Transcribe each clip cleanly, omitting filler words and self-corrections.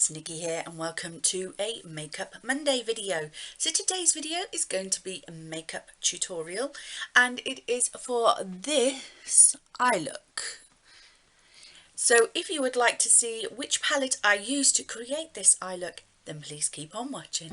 it's Nikki here and welcome to a Makeup Monday video. So today's video is going to be a makeup tutorial and it is for this eye look. So if you would like to see which palette I used to create this eye look, then please keep on watching.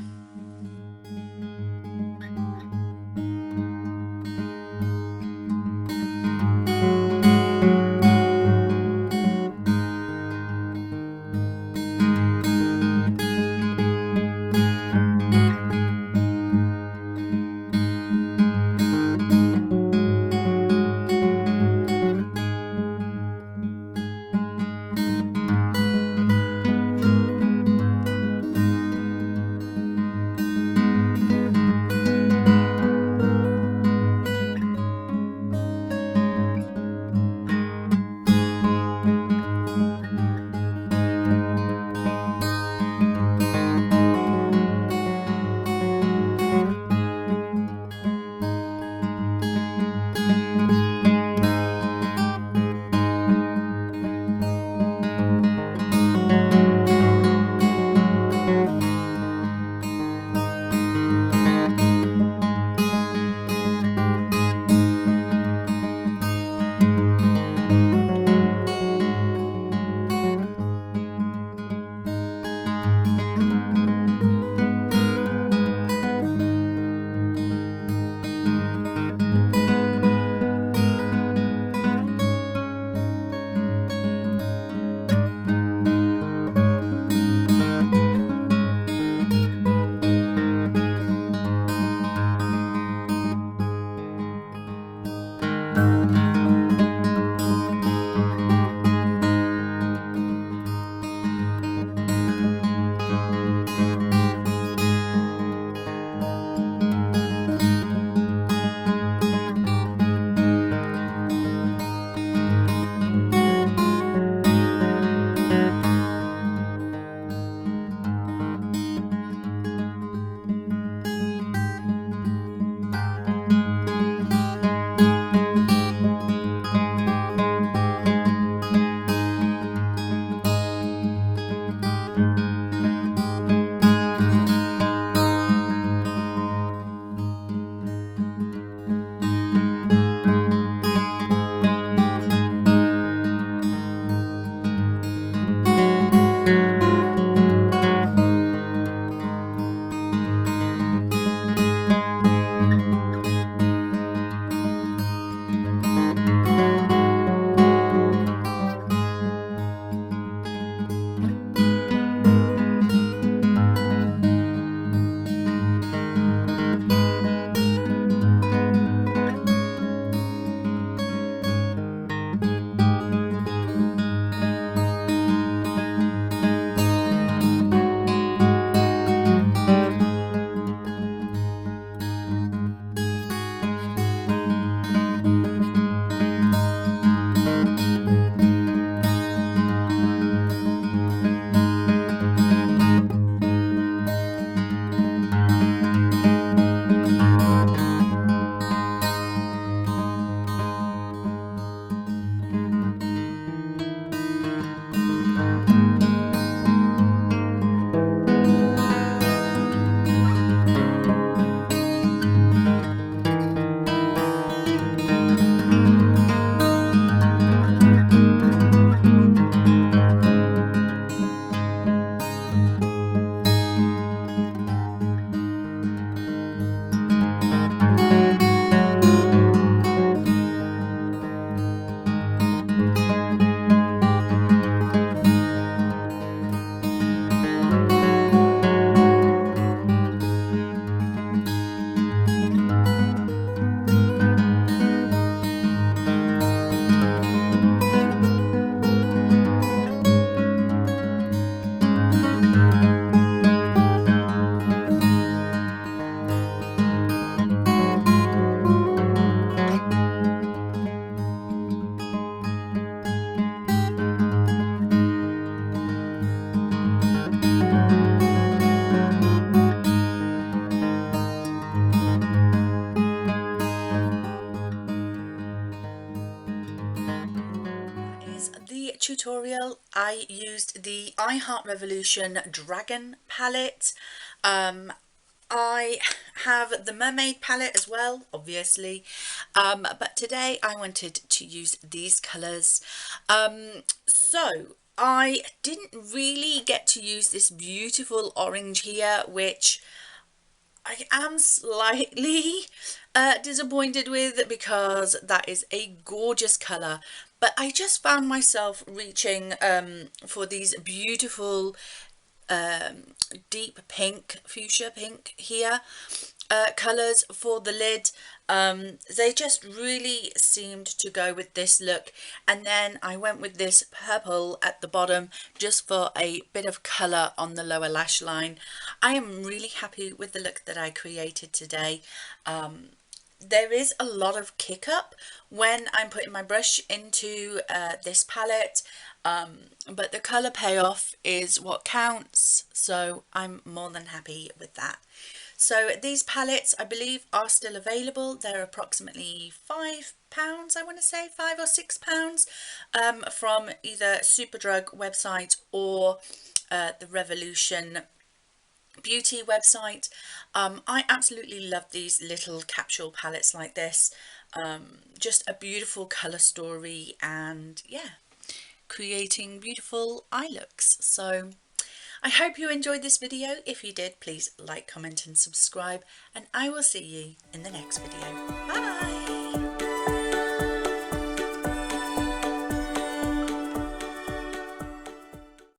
tutorial I used the I Heart Revolution Dragon palette. I have the mermaid palette as well, obviously, but today I wanted to use these colours. So I didn't really get to use this beautiful orange here, which I am slightly disappointed with, because that is a gorgeous colour. But I just found myself reaching for these beautiful deep pink, fuchsia pink here, colours for the lid. They just really seemed to go with this look, and then I went with this purple at the bottom just for a bit of colour on the lower lash line. I am really happy with the look that I created today. There is a lot of kick up when I'm putting my brush into this palette, but the colour payoff is what counts, so I'm more than happy with that. So these palettes, I believe, are still available. They're approximately £5, I want to say £5 or £6, from either Superdrug website or the Revolution Beauty website. I absolutely love these little capsule palettes like this. Just a beautiful colour story, and yeah, creating beautiful eye looks. So I hope you enjoyed this video. If you did, please like, comment and subscribe, and I will see you in the next video. Bye!